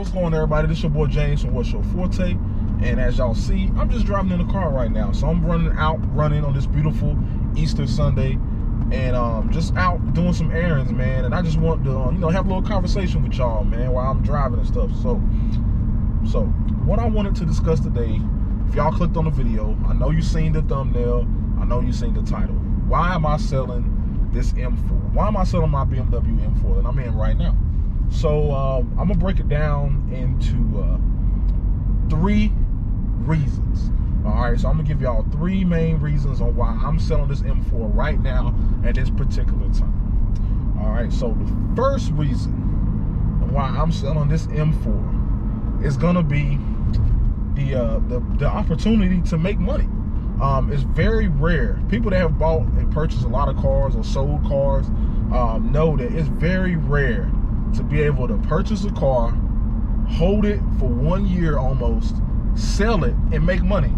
What's going on, everybody? This your boy James from Forte, and as y'all see, I'm just driving in the car right now. So I'm running on this beautiful Easter Sunday, and just out doing some errands, man. And I just want to, have a little conversation with y'all, man, while I'm driving and stuff. So what I wanted to discuss today, if y'all clicked on the video, I know you seen the thumbnail, I know you seen the title. Why am I selling this M4? Why am I selling my BMW M4 that I'm in right now? So I'm gonna break it down into 3 reasons. All right, so I'm gonna give y'all 3 main reasons on why I'm selling this M4 right now at this particular time. All right, so the first reason why I'm selling this M4 is gonna be the opportunity to make money. It's very rare. People that have bought and purchased a lot of cars or sold cars know that it's very rare to be able to purchase a car, hold it for 1 year almost, sell it, and make money.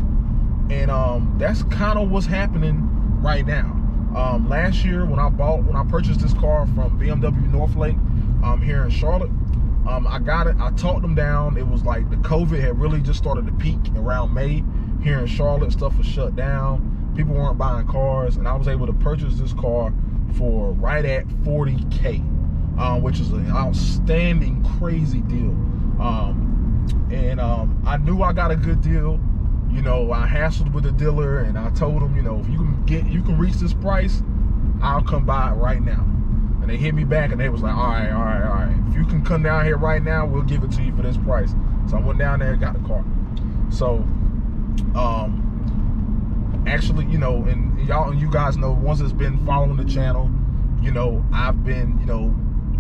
And that's kind of what's happening right now. Last year when I purchased this car from BMW Northlake here in Charlotte, I got it. I talked them down. It was like the COVID had really just started to peak around May here in Charlotte. Stuff was shut down. People weren't buying cars, and I was able to purchase this car for right at $40K. Which is an outstanding, crazy deal. I knew I got a good deal. I hassled with the dealer and I told him, if you can reach this price, I'll come by it right now. And they hit me back and they was like, all right. If you can come down here right now, we'll give it to you for this price. So I went down there and got the car. So, actually, and you guys know, once it's been following the channel,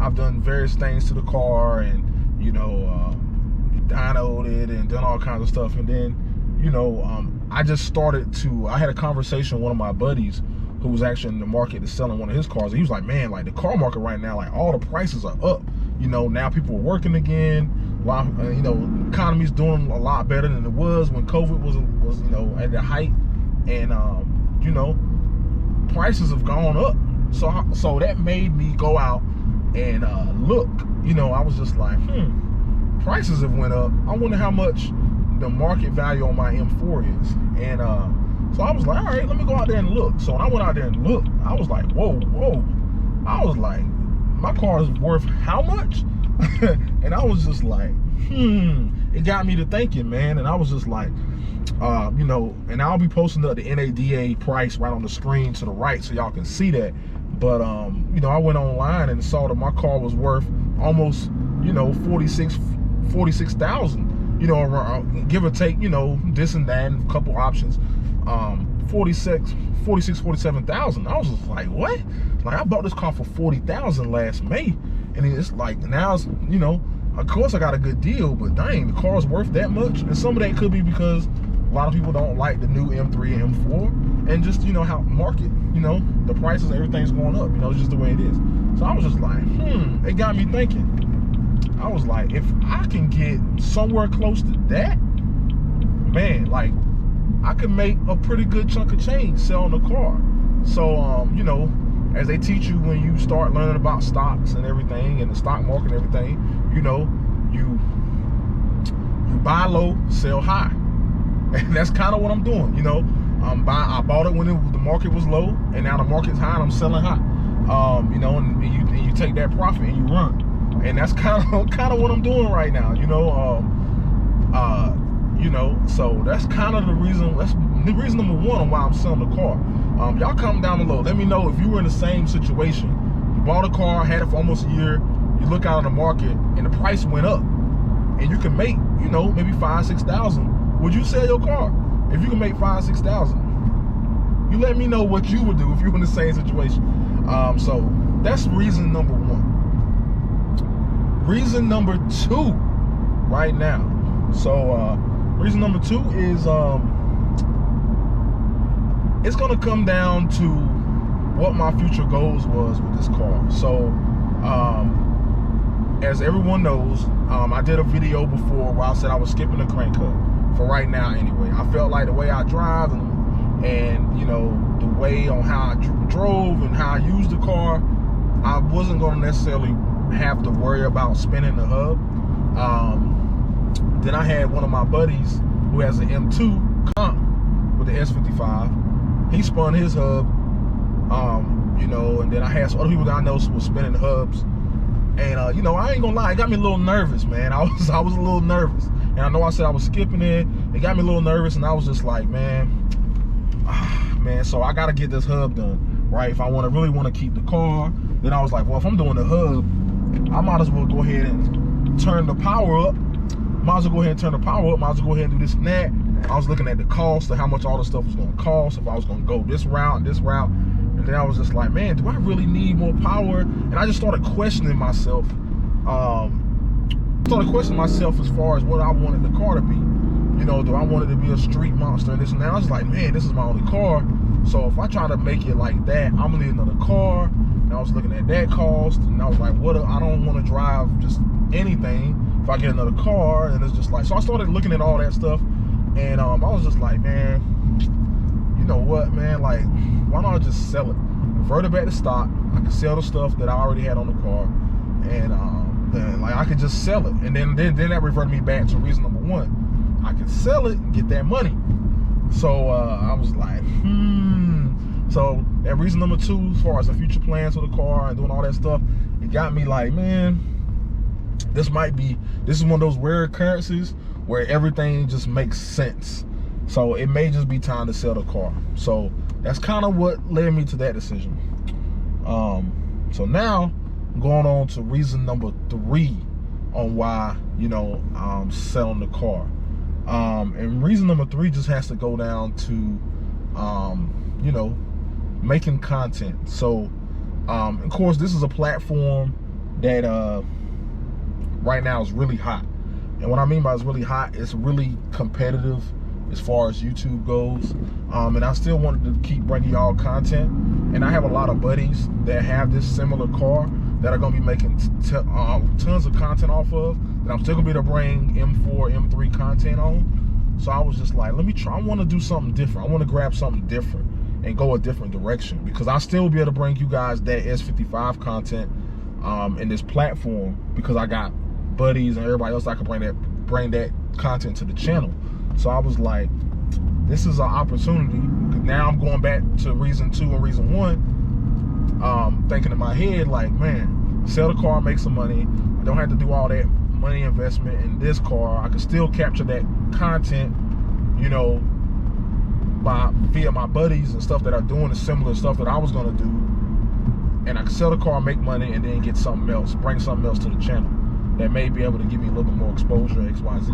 I've done various things to the car, and dynoed it and done all kinds of stuff. And then I just started to, I had a conversation with one of my buddies who was actually in the market to selling one of his cars. And he was like, man, like the car market right now, like all the prices are up. Now people are working again. The economy's doing a lot better than it was when COVID was at the height. And prices have gone up. So that made me go out and look. I was just like, prices have went up. I wonder how much the market value on my M4 is. And so I was like, all right, let me go out there and look. So when I went out there and looked, I was like, whoa. I was like, my car is worth how much? And I was just like, it got me to thinking, man. And I was just like, and I'll be posting the NADA price right on the screen to the right so y'all can see that. But I went online and saw that my car was worth almost, 46,000, give or take, this and that and a couple options. 47,000. I was just like, what? Like, I bought this car for 40,000 last May, and it's like, now it's, of course I got a good deal, but dang, the car's worth that much. And some of that could be because a lot of people don't like the new M3 and M4, and just how market, the prices and everything's going up. It's just the way it is. So I was just like, it got me thinking. I was like, if I can get somewhere close to that, man, like I could make a pretty good chunk of change selling the car. So as they teach you when you start learning about stocks and everything, and the stock market and everything, you buy low, sell high. And that's kind of what I'm doing. I bought it when the market was low, and now the market's high and I'm selling high. And you take that profit and you run. And that's kind of what I'm doing right now. So that's kind of the reason. That's the reason number 1 on why I'm selling the car. Y'all comment down below. Let me know if you were in the same situation. You bought a car, had it for almost a year. You look out on the market and the price went up, and you can make maybe 5,000-6,000. Would you sell your car? If you can make 5,000-6,000, you let me know what you would do if you were in the same situation. So that's reason number 1. Reason number 2 right now. So reason number 2 is it's gonna come down to what my future goals was with this car. So as everyone knows, I did a video before where I said I was skipping the crank hub for right now anyway. I felt like the way I drive and the way on how I drove and how I used the car, I wasn't going to necessarily have to worry about spinning the hub. Then I had one of my buddies who has an M2 comp with the S55. He spun his hub, you know, and then I had some other people that I know was spinning hubs. And you know, I ain't gonna lie, it got me a little nervous, man. I was a little nervous. And I know I said I was skipping it. It got me a little nervous, and I was just like, man, so I gotta get this hub done, right? If I really want to keep the car, then I was like, well, if I'm doing the hub, I might as well go ahead and turn the power up. Might as well go ahead and turn the power up. Might as well go ahead and do this and that. I was looking at the cost of how much all the stuff was gonna cost, if I was gonna go this route and this route. And then I was just like, man, do I really need more power? And I just started questioning myself. As far as what I wanted the car to be. You know, do I want it to be a street monster and this and that? I was like, man, this is my only car. So if I try to make it like that, I'm gonna need another car. And I was looking at that cost, and I was like, what? I don't want to drive just anything if I get another car. And it's just like, so I started looking at all that stuff, and I was just like, man, you know what, man? Like, why don't I just sell it? Convert it back to stock. I could sell the stuff that I already had on the car, and then like I could just sell it. And then that reverted me back to reason number one. I could sell it and get that money. So I was like, So at reason number two, as far as the future plans for the car and doing all that stuff, it got me like, man, this is one of those rare occurrences where everything just makes sense. So it may just be time to sell the car. So that's kind of what led me to that decision. So now I'm going on to reason number three on why, you know, I'm selling the car. And reason number three just has to go down to, you know, making content. So, of course, this is a platform that right now is really hot. And what I mean by it's really hot, it's really competitive as far as YouTube goes. And I still wanted to keep bringing y'all content. And I have a lot of buddies that have this similar car that are going to be making tons of content off of, that I'm still going to be able to bring M4, M3 content on. So I was just like, let me try. I want to do something different. I want to grab something different and go a different direction, because I still be able to bring you guys that S55 content in this platform, because I got buddies and everybody else I can bring that content to the channel. So I was like, this is an opportunity. Now I'm going back to reason two and reason one, thinking in my head like, man, sell the car, make some money. I don't have to do all that money investment in this car. I can still capture that content, you know, via my buddies and stuff that are doing the similar stuff that I was gonna do. And I can sell the car, make money, and then get something else, bring something else to the channel that may be able to give me a little bit more exposure, X, Y, Z.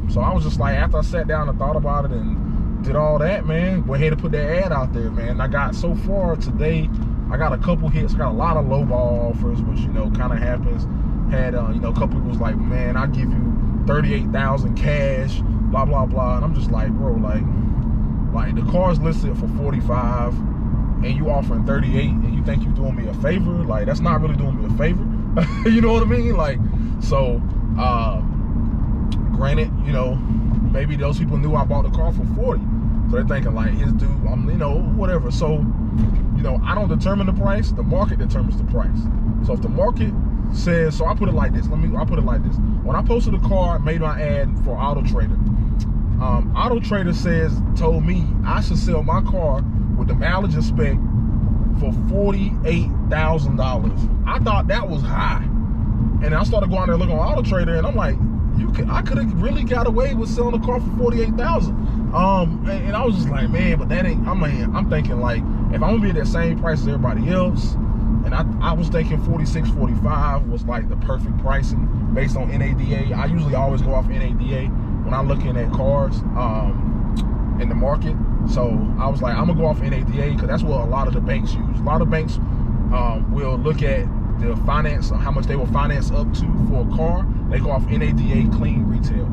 So I was just like, after I sat down and thought about it and did all that, man, went ahead and put that ad out there, man. I got, so far today, I got a couple hits. I got a lot of lowball offers, which, you know, kind of happens. Had, you know, a couple people was like, man, I'll give you 38,000 cash, blah, blah, blah. And I'm just like, bro, like the car's listed for 45 and you offering 38 and you think you're doing me a favor? Like, that's not really doing me a favor. You know what I mean? Like, so, granted, you know, maybe those people knew I bought the car for 40. So they're thinking like, his dude, you know, whatever. So, you know, I don't determine the price, the market determines the price. So if the market says, so I put it like this, I put it like this. When I posted the car, I made my ad for Auto Trader. Auto Trader told me I should sell my car with the mileage and spec for $48,000. I thought that was high. And I started going there looking on Auto Trader, and I'm like, I could have really got away with selling the car for $48,000. And I was just like, man, but that ain't, I'm thinking like, if I'm gonna be at that same price as everybody else, and I was thinking 46, 45 was like the perfect pricing based on NADA. I usually always go off NADA when I'm looking at cars in the market. So I was like, I'm gonna go off NADA because that's what a lot of the banks use. A lot of banks will look at the finance, how much they will finance up to for a car. They go off NADA clean retail.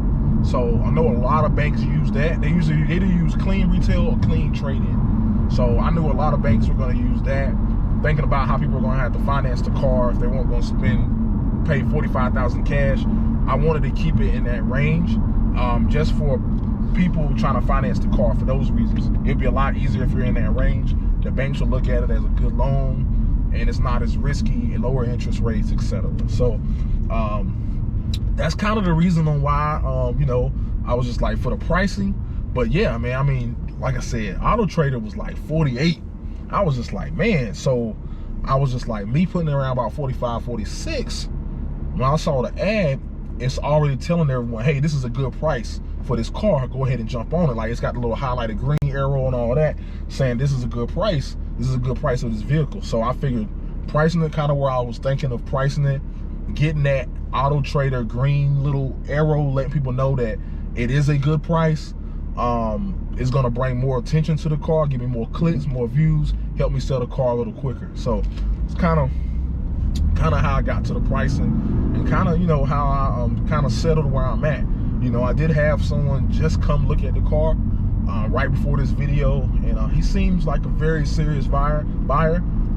So I know a lot of banks use that. They usually either use clean retail or clean trade-in. So I knew a lot of banks were gonna use that. Thinking about how people are gonna have to finance the car if they weren't gonna pay 45,000 cash. I wanted to keep it in that range, just for people trying to finance the car for those reasons. It'd be a lot easier if you're in that range. The banks will look at it as a good loan, and it's not as risky, and lower interest rates, etc. So that's kind of the reason on why, you know, I was just like for the pricing. But yeah, man, I mean, like I said, Auto Trader was like 48. I was just like, man, so I was just like, me putting it around about 45, 46. When I saw the ad, it's already telling everyone, hey, this is a good price for this car. Go ahead and jump on it. Like, it's got the little highlighted green arrow and all that, saying this is a good price. This is a good price of this vehicle. So I figured pricing it kind of where I was thinking of pricing it, getting that Auto Trader green little arrow, letting people know that it is a good price. It's gonna bring more attention to the car, give me more clicks, more views, help me sell the car a little quicker. So it's kind of how I got to the pricing, and kind of, you know, how I kind of settled where I'm at. You know, I did have someone just come look at the car right before this video, and he seems like a very serious buyer.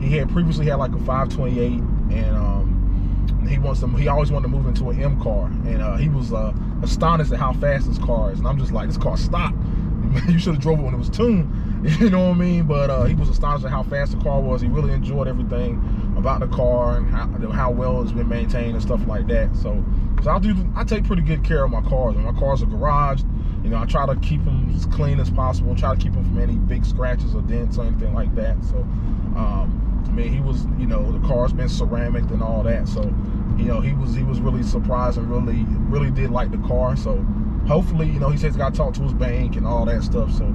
He had previously had like a 528, and he always wanted to move into an M car, and he was astonished at how fast this car is. And I'm just like, this car stopped. You should have drove it when it was tuned, you know what I mean? But he was astonished at how fast the car was. He really enjoyed everything about the car and how well it's been maintained and stuff like that. So I take pretty good care of my cars, and my cars are garaged. You know, I try to keep them as clean as possible, try to keep them from any big scratches or dents or anything like that. So I mean, he was, you know, the car's been ceramic and all that. So, you know, he was really surprised and really did like the car. So hopefully, you know, he says he's got to talk to his bank and all that stuff. So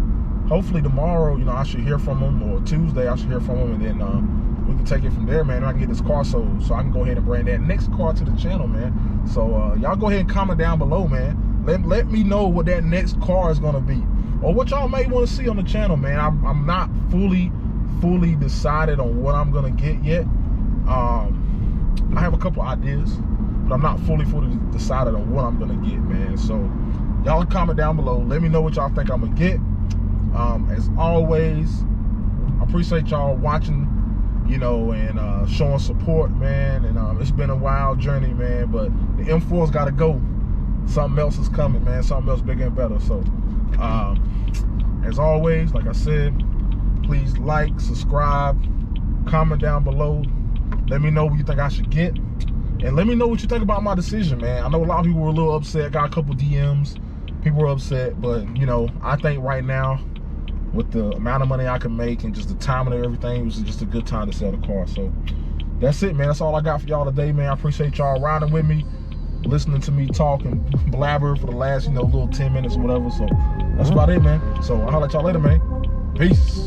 hopefully tomorrow, you know, I should hear from him, or Tuesday I should hear from him, and then we can take it from there, man. And I can get this car sold, so I can go ahead and bring that next car to the channel, man. So y'all go ahead and comment down below, man. Let me know what that next car is gonna be, or what y'all may want to see on the channel, man. I'm not fully decided on what I'm gonna get yet. I have a couple ideas, but I'm not fully decided on what I'm gonna get, man. So y'all comment down below. Let me know what y'all think I'm gonna get. As always, I appreciate y'all watching, you know, and showing support, man. And it's been a wild journey, man, but the M4's got to go. Something else is coming, man. Something else bigger and better. So as always, like I said, please like, subscribe, comment down below. Let me know what you think I should get, and let me know what you think about my decision, man. I know a lot of people were a little upset. Got a couple DMs. People were upset, but you know, I think right now, with the amount of money I can make and just the timing of everything, it was just a good time to sell the car. So that's it, man. That's all I got for y'all today, man. I appreciate y'all riding with me, listening to me talk and blabber for the last, you know, little 10 minutes or whatever. So that's about it, man. So I'll holler at y'all later, man. Peace.